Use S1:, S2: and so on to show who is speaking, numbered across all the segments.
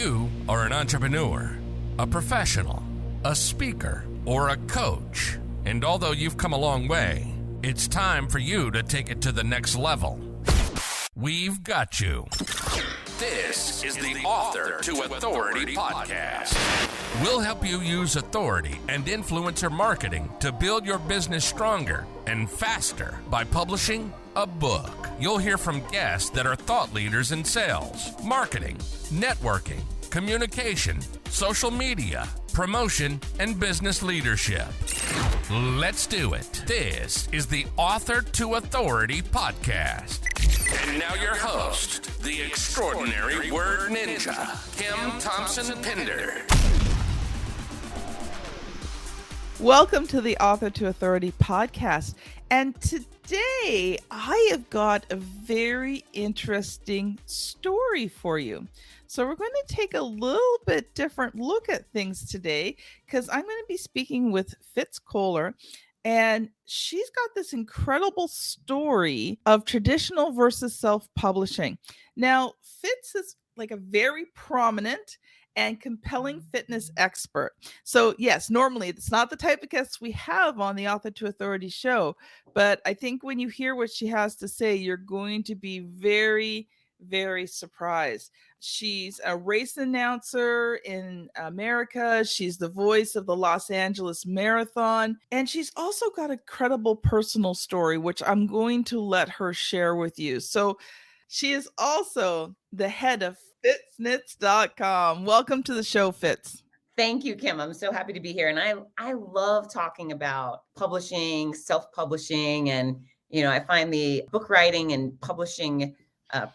S1: you are an entrepreneur, a professional, a speaker, or a coach, and although you've come a long way, it's time for you to take it to the next level. We've got you. This is the Author to Authority podcast. We'll help you use authority and influencer marketing to build your business stronger and faster by publishing a book. You'll hear from guests that are thought leaders in sales, marketing, networking, communication, social media, promotion, and business leadership. Let's do it. This is the Author to Authority podcast. And now your host, the extraordinary word ninja, Kim Thompson-Pinder.
S2: Welcome to the Author to Authority podcast. And today I have got a very interesting story for you. So we're going to take a little bit different look at things today because I'm going to be speaking with Fitz, and she's got this incredible story of traditional versus self-publishing. Now, Fitz is like a very prominent and compelling fitness expert. So yes, normally it's not the type of guests we have on the Author to Authority show, but I think when you hear what she has to say, you're going to be very, very surprised. She's a race announcer in America. She's the voice of the Los Angeles Marathon. And she's also got a credible personal story, which I'm going to let her share with you. So she is also the head of FitzKnits.com. Welcome to the show, Fitz.
S3: Thank you, Kim. I'm so happy to be here. And I love talking about publishing, self-publishing, and, I find the book writing and publishing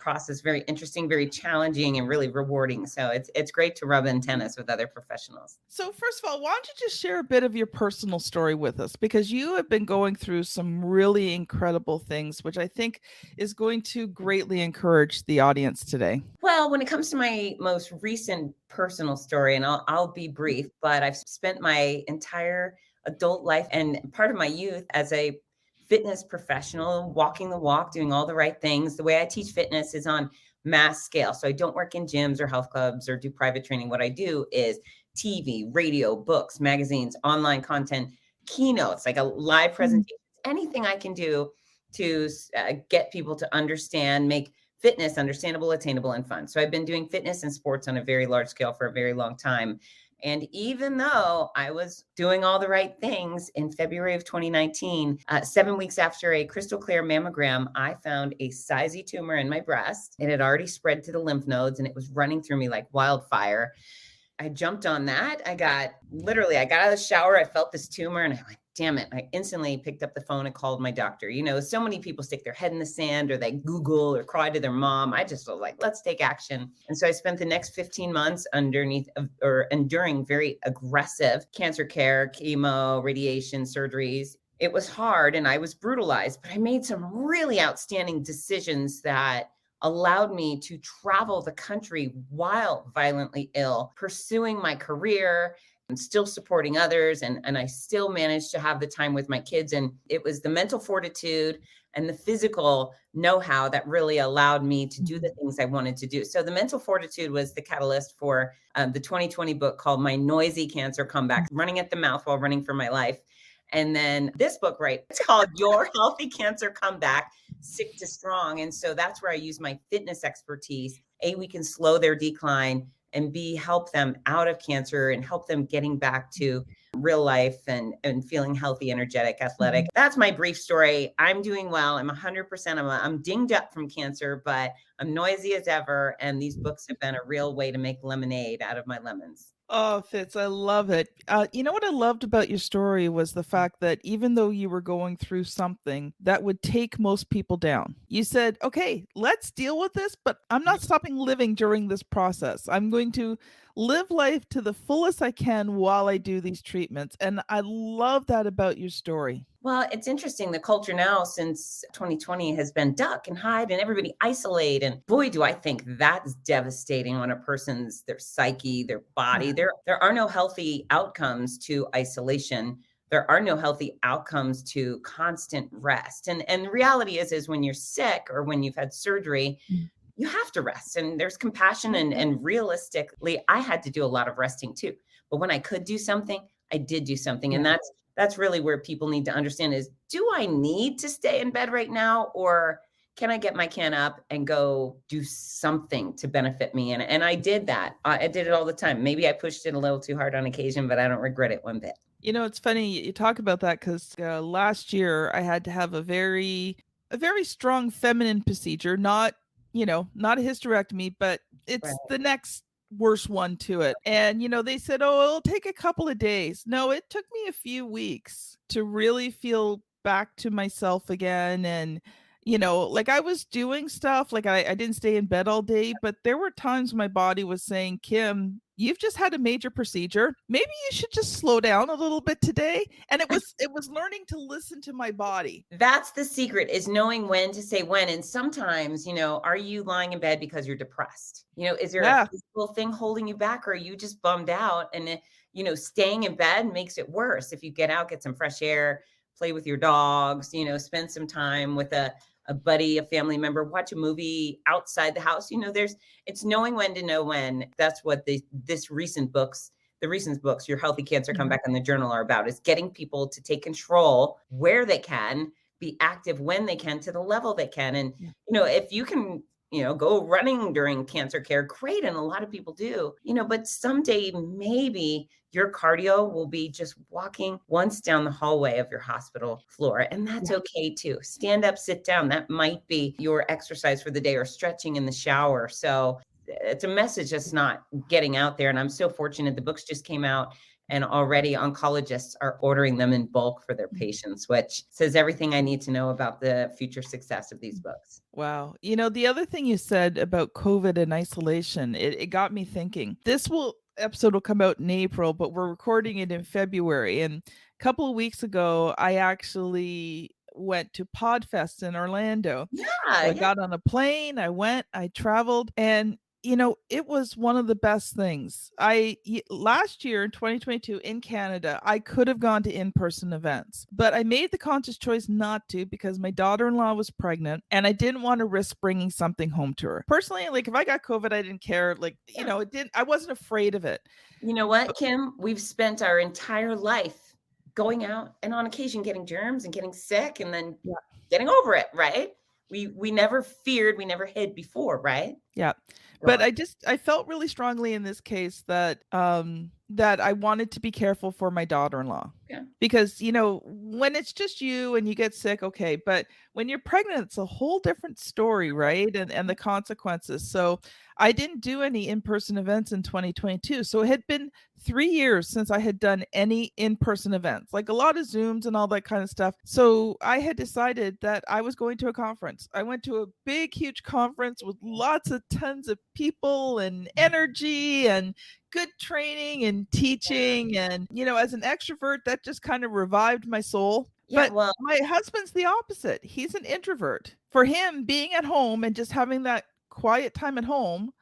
S3: process very interesting, very challenging, and really rewarding. So it's great to rub in tennis with other professionals.
S2: So first of all, why don't you just share a bit of your personal story with us? Because you have been going through some really incredible things, which I think is going to greatly encourage the audience today.
S3: Well, when it comes to my most recent personal story, and I'll be brief, but I've spent my entire adult life and part of my youth as a fitness professional, walking the walk, doing all the right things. The way I teach fitness is on mass scale. So I don't work in gyms or health clubs or do private training. What I do is TV, radio, books, magazines, online content, keynotes, like a live presentation, anything I can do to get people to understand, make fitness understandable, attainable, and fun. So I've been doing fitness and sports on a very large scale for a very long time. And even though I was doing all the right things in February of 2019, 7 weeks after a crystal clear mammogram, I found a sizy tumor in my breast. It had already spread to the lymph nodes and it was running through me like wildfire. I jumped on that. I got out of the shower. I felt this tumor and I'm like, damn it. I instantly picked up the phone and called my doctor. So many people stick their head in the sand or they Google or cry to their mom. I just was like, let's take action. And so I spent the next 15 months enduring very aggressive cancer care, chemo, radiation, surgeries. It was hard and I was brutalized, but I made some really outstanding decisions that allowed me to travel the country while violently ill, pursuing my career and still supporting others. And I still managed to have the time with my kids. And it was the mental fortitude and the physical know-how that really allowed me to do the things I wanted to do. So the mental fortitude was the catalyst for the 2020 book called My Noisy Cancer Comeback, running at the mouth while running for my life. And then this book, it's called Your Healthy Cancer Comeback, Sick to Strong. And so that's where I use my fitness expertise. We can slow their decline, and help them out of cancer and help them getting back to real life and feeling healthy, energetic, athletic. That's my brief story. I'm doing well. I'm 100%. I'm dinged up from cancer, but I'm noisy as ever. And these books have been a real way to make lemonade out of my lemons.
S2: Oh, Fitz, I love it. You know what I loved about your story was the fact that even though you were going through something that would take most people down, you said, okay, let's deal with this, but I'm not stopping living during this process. I'm going to live life to the fullest I can while I do these treatments. And I love that about your story.
S3: Well, it's interesting. The culture now since 2020 has been duck and hide and everybody isolate. And boy, do I think that's devastating on a person's, their psyche, their body. There are no healthy outcomes to isolation. There are no healthy outcomes to constant rest. And the reality is when you're sick or when you've had surgery, you have to rest, and there's compassion, and realistically, I had to do a lot of resting too. But when I could do something, I did do something. And
S2: Yeah.
S3: that's really where people need to understand is, do I need to stay in bed right now, or can I get my can up and go do something to benefit me? And I did that. I did it all the time. Maybe I pushed it a little too hard on occasion, but I don't regret it one bit.
S2: It's funny you talk about that because last year I had to have a very strong feminine procedure, not, not a hysterectomy, but
S3: Right.
S2: it's the next worst one to it. And, they said, oh, it'll take a couple of days. No, it took me a few weeks to really feel back to myself again. And, like I was doing stuff, like I didn't stay in bed all day, but there were times my body was saying, Kim, you've just had a major procedure. Maybe you should just slow down a little bit today. And it was learning to listen to my body.
S3: That's the secret, is knowing when to say when. And sometimes, are you lying in bed because you're depressed? Is there
S2: Yeah.
S3: a physical thing holding you back, or are you just bummed out? And, staying in bed makes it worse. If you get out, get some fresh air, play with your dogs, spend some time with a buddy, a family member, watch a movie outside the house. It's knowing when to know when. That's what the recent books, Your Healthy Cancer Comeback in the Journal, are about, is getting people to take control where they can, be active when they can, to the level they can. And, if you can, go running during cancer care, great. And a lot of people do, but someday maybe your cardio will be just walking once down the hallway of your hospital floor. And that's okay too. Stand up, sit down. That might be your exercise for the day, or stretching in the shower. So it's a message that's not getting out there. And I'm so fortunate. The books just came out, and already oncologists are ordering them in bulk for their patients, which says everything I need to know about the future success of these books.
S2: Wow. The other thing you said about COVID and isolation, it got me thinking. Episode will come out in April, but we're recording it in February. And a couple of weeks ago, I actually went to Podfest in Orlando.
S3: Yeah.
S2: So I got on a plane, I traveled, and it was one of the best things. Last year in 2022 in Canada, I could have gone to in-person events, but I made the conscious choice not to because my daughter-in-law was pregnant and I didn't want to risk bringing something home to her. Personally, like if I got COVID, I didn't care. I wasn't afraid of it.
S3: You know what, Kim? We've spent our entire life going out and on occasion getting germs and getting sick and then getting over it, right? We never feared, we never hid before, right?
S2: Yeah. But I felt really strongly in this case that that I wanted to be careful for my daughter-in-law.
S3: Yeah.
S2: Because, when it's just you and you get sick, okay, but when you're pregnant, it's a whole different story, right? And the consequences. So I didn't do any in-person events in 2022. So it had been 3 years since I had done any in-person events, like a lot of Zooms and all that kind of stuff. So I had decided that I was going to a conference. I went to a big, huge conference with tons of people and energy and good training and teaching. And, as an extrovert, that just kind of revived my soul.
S3: Yeah,
S2: But my husband's the opposite. He's an introvert. For him, being at home and just having that quiet time at home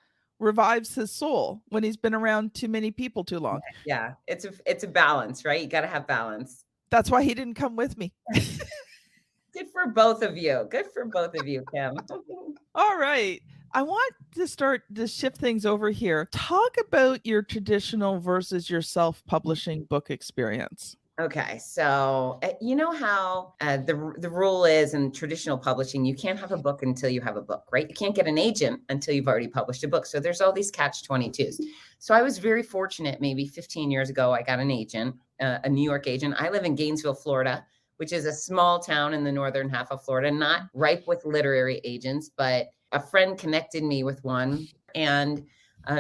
S2: revives his soul when he's been around too many people too long.
S3: Yeah, it's a balance, right? You got to have balance.
S2: That's why he didn't come with me.
S3: Good for both of you. Good for both of you, Kim.
S2: All right. I want to start to shift things over here. Talk about your traditional versus your self-publishing book experience.
S3: Okay, so you know how the rule is in traditional publishing, you can't have a book until you have a book, right? You can't get an agent until you've already published a book. So there's all these catch-22s. So I was very fortunate. Maybe 15 years ago, I got an agent, a New York agent. I live in Gainesville, Florida, which is a small town in the northern half of Florida, not ripe with literary agents, but a friend connected me with one, and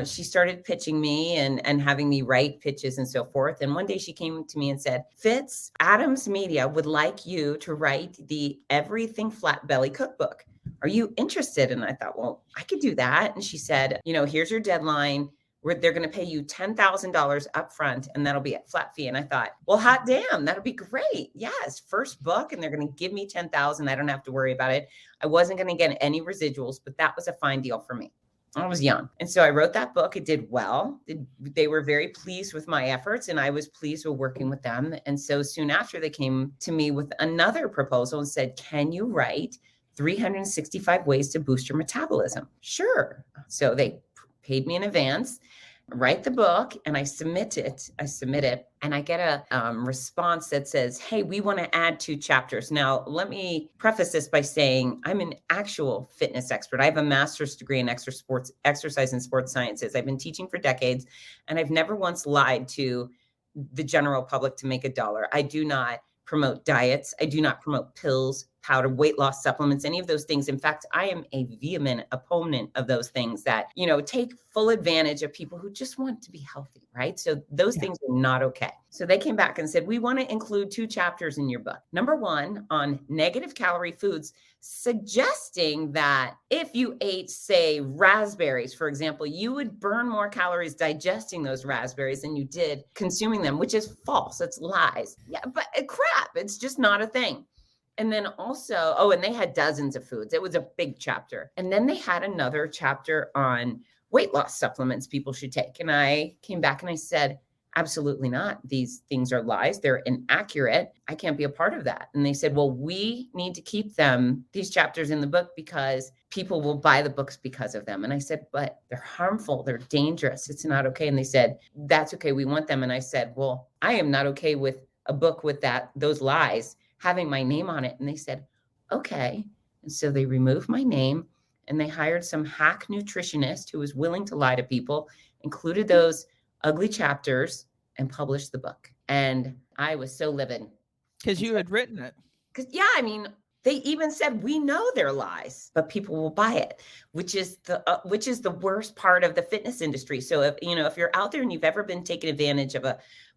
S3: she started pitching me and having me write pitches and so forth. And one day she came to me and said, Fitz, Adams Media would like you to write the Everything Flat Belly cookbook. Are you interested? And I thought, well, I could do that. And she said, here's your deadline. They're going to pay you $10,000 up front, and that'll be a flat fee. And I thought, well, hot damn, that'll be great. Yes, first book, and they're going to give me $10,000. I don't have to worry about it. I wasn't going to get any residuals, but that was a fine deal for me. I was young. And so I wrote that book. It did well. They were very pleased with my efforts, and I was pleased with working with them. And so soon after, they came to me with another proposal and said, can you write 365 ways to boost your metabolism. Sure. So they paid me in advance, write the book, and I submit it. And I get a response that says, hey, we want to add 2 chapters. Now, let me preface this by saying I'm an actual fitness expert. I have a master's degree in exercise and sports sciences. I've been teaching for decades, and I've never once lied to the general public to make a dollar. I do not promote diets. I do not promote pills, powder, weight loss supplements, any of those things. In fact, I am a vehement opponent of those things that, take full advantage of people who just want to be healthy, right? So those things are not okay. So they came back and said, we want to include 2 chapters in your book. Number 1 on negative calorie foods, suggesting that if you ate, say, raspberries, for example, you would burn more calories digesting those raspberries than you did consuming them, which is false. It's lies. Yeah, but crap, it's just not a thing. And then also, and they had dozens of foods. It was a big chapter. And then they had another chapter on weight loss supplements people should take. And I came back and I said, absolutely not. These things are lies. They're inaccurate. I can't be a part of that. And they said, well, we need to keep these chapters in the book because people will buy the books because of them. And I said, but they're harmful. They're dangerous. It's not okay. And they said, that's okay. We want them. And I said, well, I am not okay with a book with those lies having my name on it. And they said, okay. And so they removed my name and they hired some hack nutritionist who was willing to lie to people, included those ugly chapters, and published the book. And I was so livid.
S2: Because you had written it.
S3: They even said, we know they're lies, but people will buy it, which is the worst part of the fitness industry. So if you're out there and you've ever been taken advantage of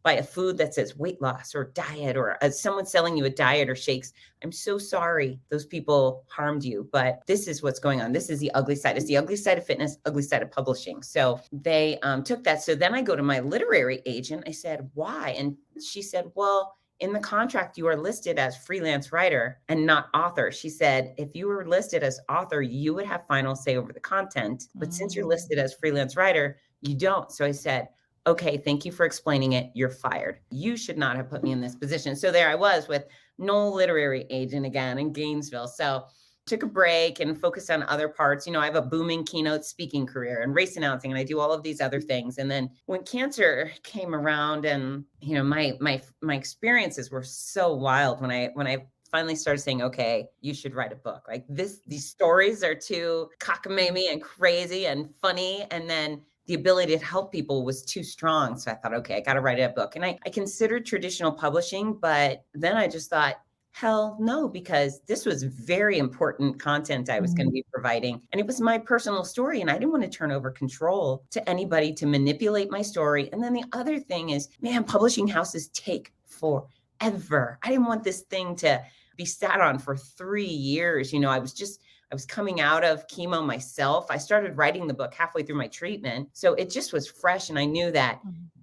S3: by a food that says weight loss or diet, or someone selling you a diet or shakes, I'm so sorry those people harmed you, but this is what's going on. This is the ugly side. It's the ugly side of fitness, ugly side of publishing. So they took that. So then I go to my literary agent. I said, why? And she said, well, in the contract, you are listed as freelance writer and not author. She said, if you were listed as author, you would have final say over the content. But since you're listed as freelance writer, you don't. So I said, okay, thank you for explaining it. You're fired. You should not have put me in this position. So there I was with no literary agent again in Gainesville. So took a break and focused on other parts. I have a booming keynote speaking career and race announcing, and I do all of these other things. And then when cancer came around, and my experiences were so wild when I finally started saying, okay, you should write a book. Like these stories are too cockamamie and crazy and funny. And then the ability to help people was too strong. So I thought, okay, I got to write a book. And I considered traditional publishing, but then I just thought, hell no, because this was very important content I was going to be providing. And it was my personal story. And I didn't want to turn over control to anybody to manipulate my story. And then the other thing is, man, publishing houses take forever. I didn't want this thing to be sat on for 3 years. I was coming out of chemo myself. I started writing the book halfway through my treatment. So it just was fresh. And I knew that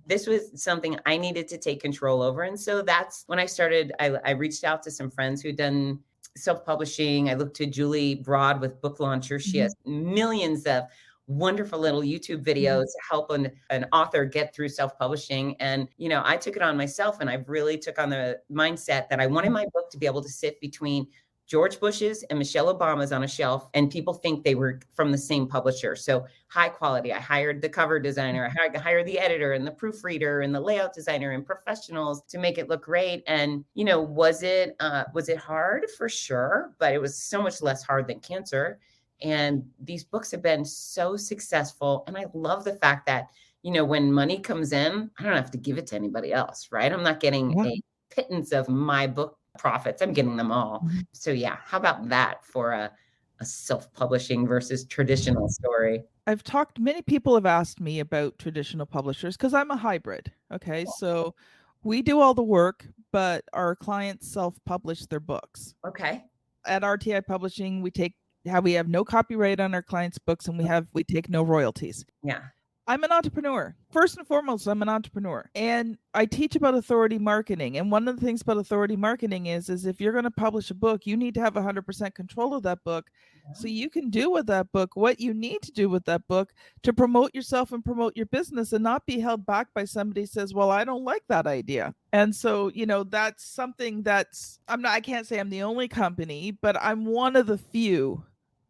S3: this was something I needed to take control over. And so that's when I started. I reached out to some friends who'd done self-publishing. I looked to Julie Broad with Book Launcher. She has millions of wonderful little YouTube videos to help an author get through self-publishing. And, I took it on myself, and I really took on the mindset that I wanted my book to be able to sit between George Bush's and Michelle Obama's on a shelf, and people think they were from the same publisher. So high quality. I hired the cover designer, I hired the editor and the proofreader and the layout designer and professionals to make it look great. And, was it hard? For sure, but it was so much less hard than cancer. And these books have been so successful. And I love the fact that, when money comes in, I don't have to give it to anybody else, right? I'm not getting a pittance of my book profits. I'm getting them all. So yeah, how about that for a self-publishing versus traditional story?
S2: Many people have asked me about traditional publishers because I'm a hybrid. Okay. So we do all the work, but our clients self-publish their books.
S3: Okay.
S2: At RTI Publishing, we have no copyright on our clients' books, and we take no royalties.
S3: Yeah.
S2: I'm an entrepreneur. First and foremost, I'm an entrepreneur. And I teach about authority marketing. And one of the things about authority marketing is if you're going to publish a book, you need to have 100% control of that book. So you can do with that book what you need to do with that book to promote yourself and promote your business and not be held back by somebody who says, well, I don't like that idea. And so, that's something I can't say I'm the only company, but I'm one of the few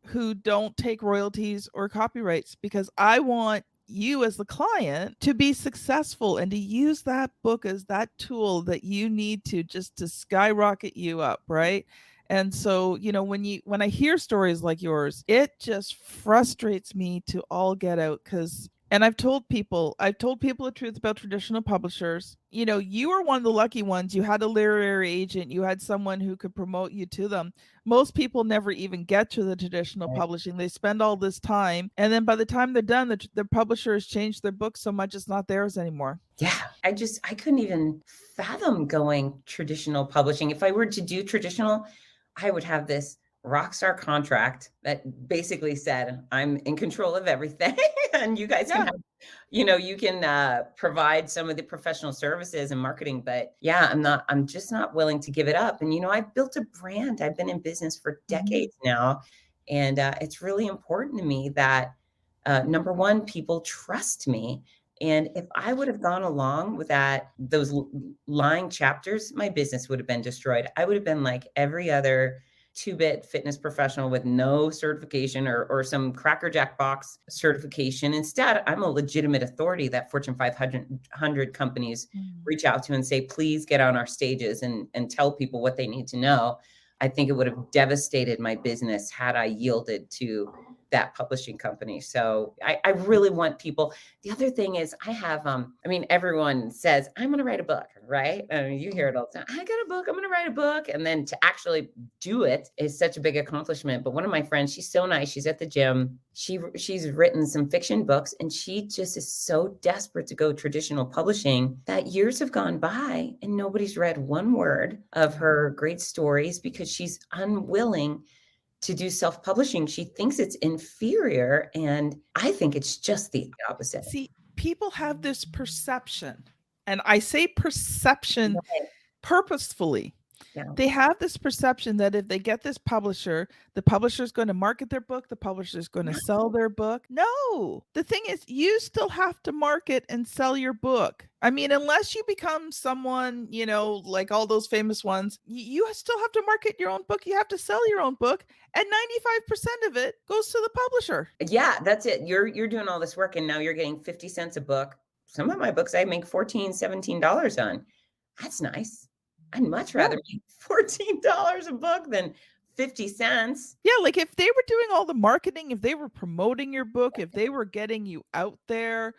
S2: who don't take royalties or copyrights because I want you as the client to be successful and to use that book as that tool that you need to just to skyrocket you up, right? And so, when I hear stories like yours, it just frustrates me to all get out because and I've told people the truth about traditional publishers. You are one of the lucky ones. You had a literary agent, you had someone who could promote you to them. Most people never even get to the traditional publishing. They spend all this time, and then by the time they're done, the publisher has changed their book so much it's not theirs anymore.
S3: Yeah, I couldn't even fathom going traditional publishing. If I were to do traditional, I would have this rock star contract that basically said, I'm in control of everything and you guys can have, you can provide some of the professional services and marketing, but I'm just not willing to give it up. And, I've built a brand. I've been in business for decades now. And it's really important to me that number one, people trust me. And if I would have gone along with those lying chapters, my business would have been destroyed. I would have been like every other two-bit fitness professional with no certification or some crackerjack box certification. Instead, I'm a legitimate authority that Fortune 500 companies reach out to and say, please get on our stages and tell people what they need to know. I think it would have devastated my business had I yielded to that publishing company. So I really want people. The other thing is I have, everyone says, I'm going to write a book, right? You hear it all the time. I got a book. I'm going to write a book. And then to actually do it is such a big accomplishment. But one of my friends, she's so nice. She's at the gym. She's written some fiction books and she just is so desperate to go traditional publishing that years have gone by and nobody's read one word of her great stories because she's unwilling to do self-publishing. She thinks it's inferior. And I think it's just the opposite.
S2: See, people have this perception, and I say perception purposefully. Yeah. They have this perception that if they get this publisher, the publisher is going to market their book, the publisher is going to sell their book. No, the thing is, you still have to market and sell your book. I mean, unless you become someone, like all those famous ones, you still have to market your own book. You have to sell your own book, and 95% of it goes to the publisher.
S3: Yeah, that's it. You're doing all this work, and now you're getting 50 cents a book. Some of my books I make $14, $17 on. That's nice. I'd much rather make $14 a book than 50 cents.
S2: Yeah, like if they were doing all the marketing, if they were promoting your book, if they were getting you out there,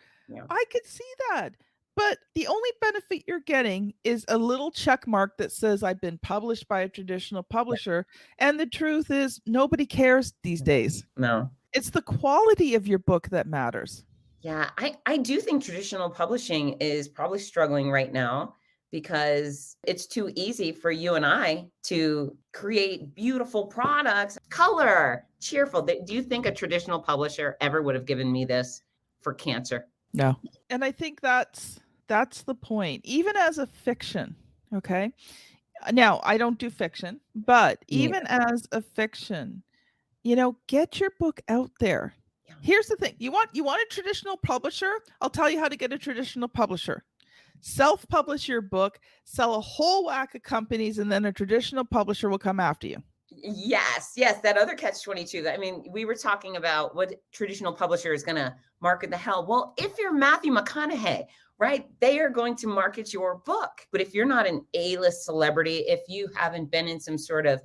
S2: I could see that. But the only benefit you're getting is a little check mark that says I've been published by a traditional publisher. And the truth is nobody cares these days.
S3: No.
S2: It's the quality of your book that matters.
S3: Yeah, I do think traditional publishing is probably struggling right now because it's too easy for you and I to create beautiful products, color, cheerful. Do you think a traditional publisher ever would have given me this for cancer?
S2: No. And I think that's the point. Even as a fiction, okay? Now, I don't do fiction, but even as a fiction, get your book out there. Yeah. Here's the thing. You want a traditional publisher? I'll tell you how to get a traditional publisher. Self-publish your book, sell a whole whack of companies, and then a traditional publisher will come after you.
S3: Yes. That other catch-22. I mean, we were talking about what traditional publisher is going to market the hell. Well, if you're Matthew McConaughey, right, they are going to market your book. But if you're not an A-list celebrity, if you haven't been in some sort of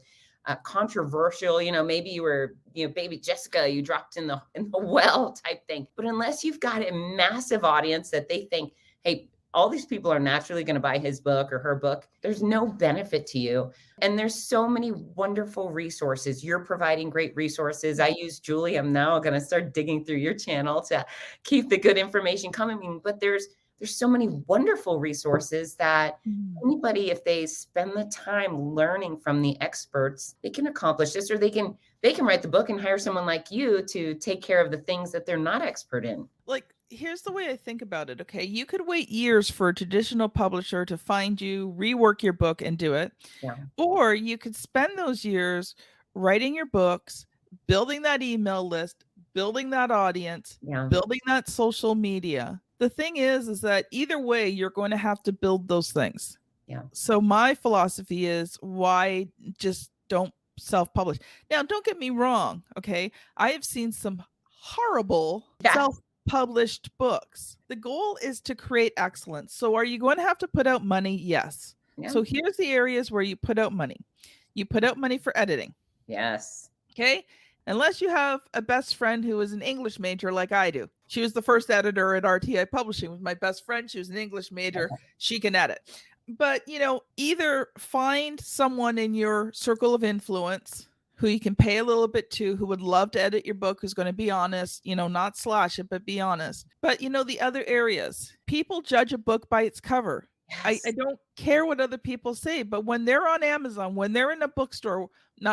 S3: controversial, maybe you were, baby Jessica, you dropped in the well type thing. But unless you've got a massive audience that they think, hey, all these people are naturally going to buy his book or her book, there's no benefit to you. And there's so many wonderful resources. You're providing great resources. I use Julie. I'm now going to start digging through your channel to keep the good information coming. But there's so many wonderful resources that anybody, if they spend the time learning from the experts, they can accomplish this, or they can write the book and hire someone like you to take care of the things that they're not expert in.
S2: Like, here's the way I think about it. Okay. You could wait years for a traditional publisher to find you, rework your book and do it.
S3: Yeah.
S2: Or you could spend those years writing your books, building that email list, building that audience,
S3: Yeah.
S2: building that social media. The thing is that either way, you're going to have to build those things.
S3: Yeah.
S2: So my philosophy is, why just don't self-publish? Now, don't get me wrong. Okay. I have seen some horrible
S3: Yeah.
S2: self-published books. The goal is to create excellence. So are you going to have to put out money? Yes.
S3: Yeah.
S2: So here's the areas where you put out money. You put out money for editing.
S3: Yes.
S2: Okay. Unless you have a best friend who is an English major like I do. She was the first editor at RTI Publishing. Was my best friend. She was an English major.
S3: Okay.
S2: She can edit. But, either find someone in your circle of influence who you can pay a little bit to, who would love to edit your book, who's going to be honest, not slash it, but be honest. But, the other areas, people judge a book by its cover.
S3: Yes.
S2: I don't care what other people say, but when they're on Amazon, when they're in a bookstore,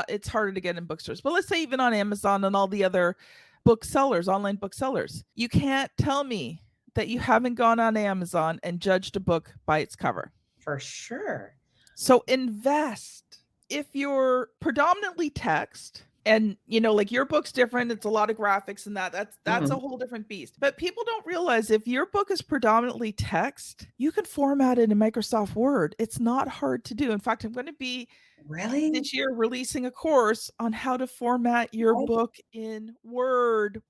S2: it's harder to get in bookstores, but let's say even on Amazon and all the other booksellers, online booksellers, you can't tell me that you haven't gone on Amazon and judged a book by its cover.
S3: For sure.
S2: So invest. If you're predominantly text, and like your book's different, it's a lot of graphics and that's a whole different beast. But people don't realize, if your book is predominantly text, you can format it in Microsoft Word. It's not hard to do. In fact, I'm going to be this year releasing a course on how to format your book in Word.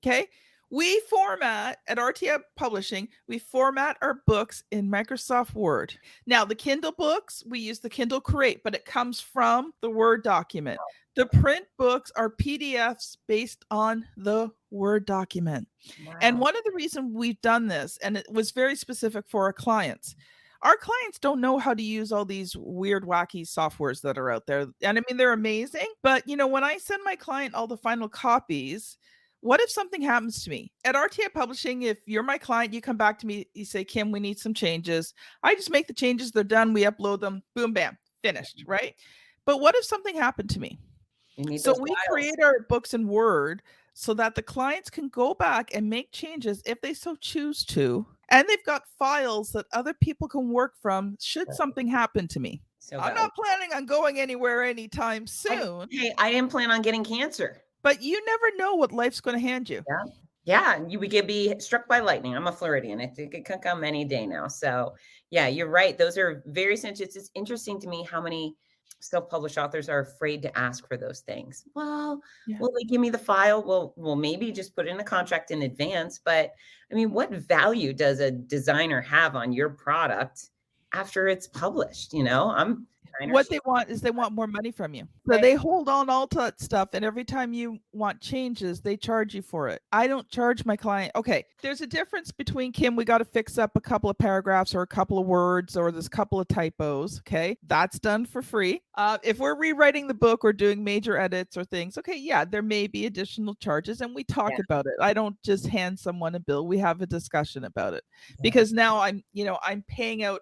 S2: Okay. We format at RTI Publishing, we format our books in Microsoft Word. Now, the Kindle books, we use the Kindle Create, but it comes from the Word document. The print books are PDFs based on the Word document. Wow. And one of the reasons we've done this, and it was very specific for our clients don't know how to use all these weird, wacky softwares that are out there. And I mean, they're amazing. But, when I send my client all the final copies, what if something happens to me? At RTI Publishing, if you're my client, you come back to me, you say, Kim, we need some changes. I just make the changes. They're done. We upload them. Boom, bam, finished, right? But what if something happened to me? So we create our books in Word so that the clients can go back and make changes if they so choose to. And they've got files that other people can work from should something happen to me. So I'm not planning on going anywhere anytime soon.
S3: I didn't plan on getting cancer.
S2: But you never know what life's going to hand you.
S3: Yeah. You could be struck by lightning. I'm a Floridian. It can come any day now. So yeah, you're right. Those are very sensitive. It's interesting to me how many self-published authors are afraid to ask for those things. Well, will they give me the file? Well, maybe just put in a contract in advance. But I mean, what value does a designer have on your product after it's published?
S2: What they want is they want more money from you. So they hold on all to that stuff. And every time you want changes, they charge you for it. I don't charge my client. Okay. There's a difference between, Kim, we got to fix up a couple of paragraphs or a couple of words or there's a couple of typos. Okay. That's done for free. If we're rewriting the book or doing major edits or things, okay. Yeah, there may be additional charges and we talk about it. I don't just hand someone a bill. We have a discussion about it because now I'm paying out,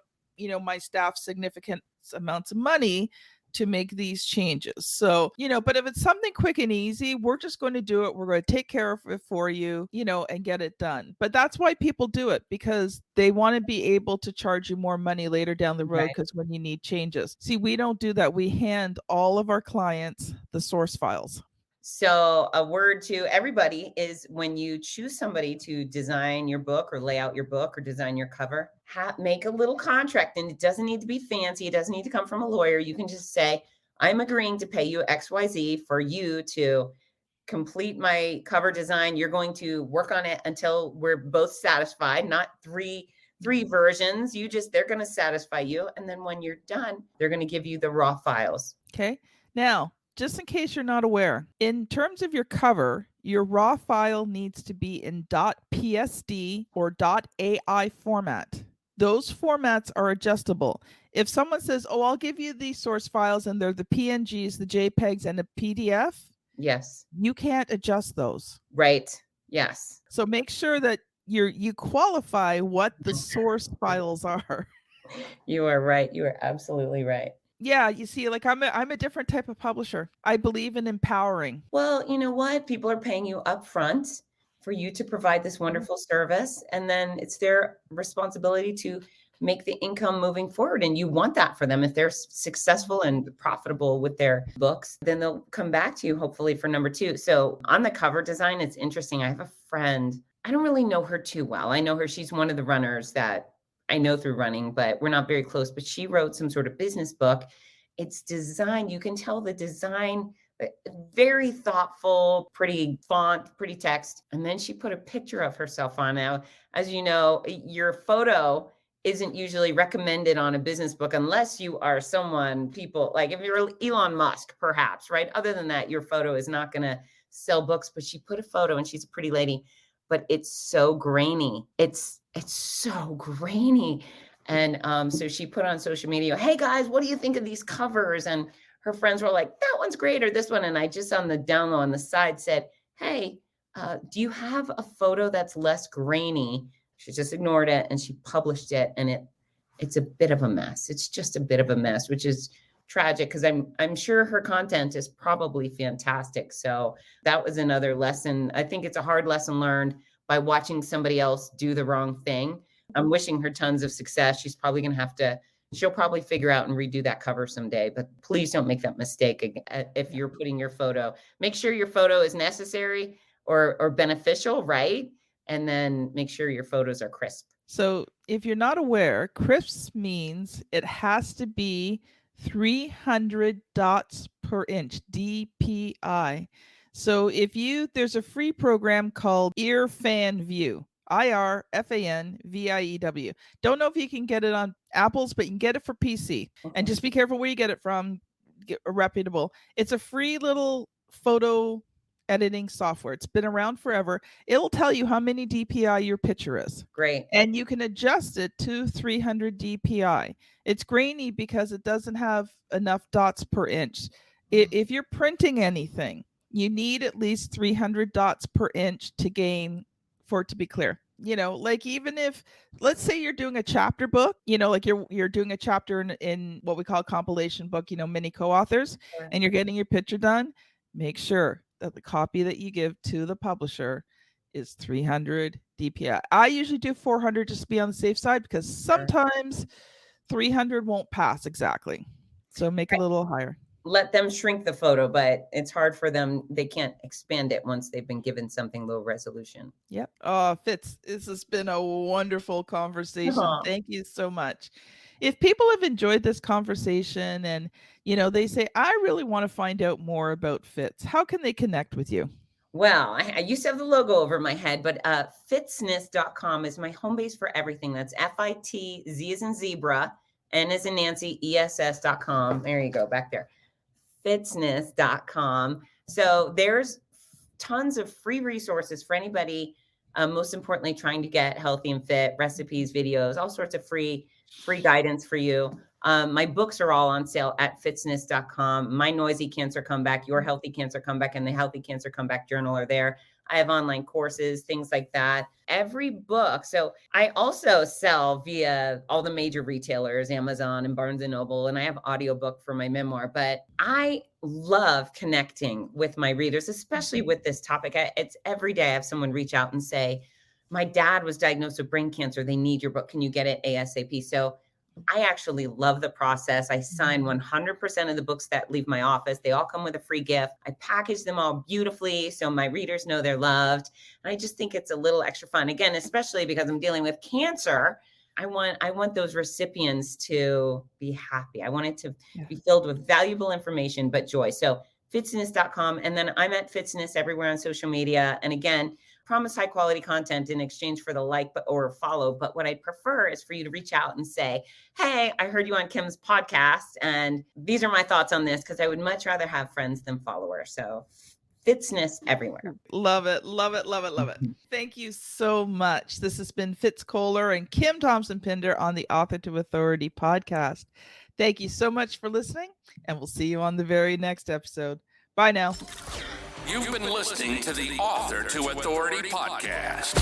S2: my staff significant amounts of money to make these changes. So, but if it's something quick and easy, we're just going to do it. We're going to take care of it for you, and get it done. But that's why people do it, because they want to be able to charge you more money later down the road because when you need changes. See, we don't do that. We hand all of our clients the source files.
S3: So a word to everybody is, when you choose somebody to design your book or lay out your book or design your cover, make a little contract. And it doesn't need to be fancy. It doesn't need to come from a lawyer. You can just say, I'm agreeing to pay you XYZ for you to complete my cover design. You're going to work on it until we're both satisfied, not three versions. They're going to satisfy you. And then when you're done, they're going to give you the raw files.
S2: Okay. Now, just in case you're not aware, in terms of your cover, your raw file needs to be in .psd or .ai format. Those formats are adjustable. If someone says, oh, I'll give you these source files and they're the PNGs, the JPEGs, and the PDF,
S3: yes,
S2: you can't adjust those.
S3: Right. Yes.
S2: So make sure that you qualify what the source files are.
S3: You are right. You are absolutely right.
S2: Yeah, you see, like I'm a different type of publisher. I believe in empowering.
S3: Well, you know what? People are paying you up front for you to provide this wonderful service. And then it's their responsibility to make the income moving forward. And you want that for them. If they're successful and profitable with their books, then they'll come back to you, hopefully, for number 2. So on the cover design, it's interesting. I have a friend, I don't really know her too well. I know her, she's one of the runners that I know through running, but we're not very close. But she wrote some sort of business book. It's designed, you can tell the design, very thoughtful, pretty font, pretty text. And then she put a picture of herself on. Now, as you know, your photo isn't usually recommended on a business book unless you are someone, people, like if you're Elon Musk, perhaps, right? Other than that, your photo is not going to sell books. But she put a photo, and she's a pretty lady, but it's so grainy. It's so grainy. And so she put on social media, hey guys, what do you think of these covers? And her friends were like, that one's great, or this one. And I just on the down low on the side said, hey, do you have a photo that's less grainy? She just ignored it, and she published it, and it's a bit of a mess. It's just a bit of a mess, which is tragic, because I'm sure her content is probably fantastic. So that was another lesson. I think it's a hard lesson learned by watching somebody else do the wrong thing. I'm wishing her tons of success. She's probably going to have to, she'll probably figure out and redo that cover someday, but please don't make that mistake. If you're putting your photo, make sure your photo is necessary or beneficial, right? And then make sure your photos are crisp.
S2: So if you're not aware, crisp means it has to be 300 dots per inch, DPI. So there's a free program called IRFanView, IRFANVIEW. Don't know if you can get it on Apple's, but you can get it for PC. Okay. And just be careful where you get it from. Get a reputable. It's a free little photo editing software. It's been around forever. It'll tell you how many DPI your picture is.
S3: Great.
S2: And you can adjust it to 300 DPI. It's grainy because it doesn't have enough dots per inch. If you're printing anything, you need at least 300 dots per inch for it to be clear. Like even if, let's say you're doing a chapter book, like you're doing a chapter in what we call a compilation book, mini co-authors, sure. And you're getting your picture done, make sure that the copy that you give to the publisher is 300 DPI. I usually do 400 just to be on the safe side, because sometimes 300 won't pass exactly. So make it a little higher.
S3: Let them shrink the photo, but it's hard for them. They can't expand it once they've been given something low resolution.
S2: Yep. Fitz, this has been a wonderful conversation. Thank you so much. If people have enjoyed this conversation and, they say, I really want to find out more about Fitz, how can they connect with you?
S3: Well, I used to have the logo over my head, but Fitzness.com is my home base for everything. That's FITZ as in zebra, N as in Nancy, ESS.com. There you go, back there. Fitzness.com. So there's tons of free resources for anybody, most importantly, trying to get healthy and fit, recipes, videos, all sorts of free guidance for you. My books are all on sale at Fitzness.com. My Noisy Cancer Comeback, Your Healthy Cancer Comeback, and the Healthy Cancer Comeback Journal are there. I have online courses, things like that. Every book. So I also sell via all the major retailers, Amazon and Barnes & Noble, and I have audiobook for my memoir. But I love connecting with my readers, especially with this topic. It's every day I have someone reach out and say, my dad was diagnosed with brain cancer. They need your book. Can you get it ASAP? So I actually love the process. I sign 100% of the books that leave my office. They all come with a free gift. I package them all beautifully so my readers know they're loved. And I just think it's a little extra fun. Again, especially because I'm dealing with cancer, I want those recipients to be happy. I want it to be filled with valuable information, but joy. So Fitzness.com. And then I'm at Fitzness everywhere on social media. And again, promise high quality content in exchange for the like or follow. But what I prefer is for you to reach out and say, hey, I heard you on Kim's podcast, and these are my thoughts on this, because I would much rather have friends than followers. So Fitzness everywhere.
S2: Love it. Love it. Love it. Love it. Thank you so much. This has been Fitz Kohler and Kim Thompson-Pinder on the Author to Authority podcast. Thank you so much for listening, and we'll see you on the very next episode. Bye now.
S1: You've been listening to the Author to Authority podcast.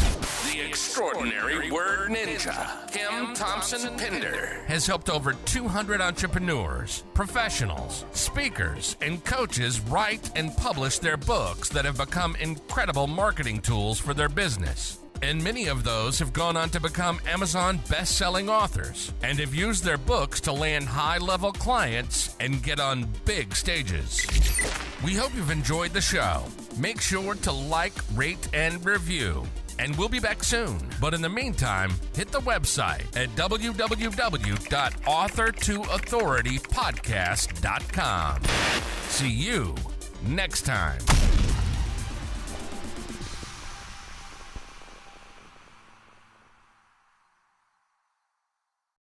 S1: The extraordinary word ninja, Kim Thompson Pinder, has helped over 200 entrepreneurs, professionals, speakers, and coaches write and publish their books that have become incredible marketing tools for their business. And many of those have gone on to become Amazon best-selling authors and have used their books to land high-level clients and get on big stages. We hope you've enjoyed the show. Make sure to like, rate, and review. And we'll be back soon. But in the meantime, hit the website at www.authortoauthoritypodcast.com. See you next time.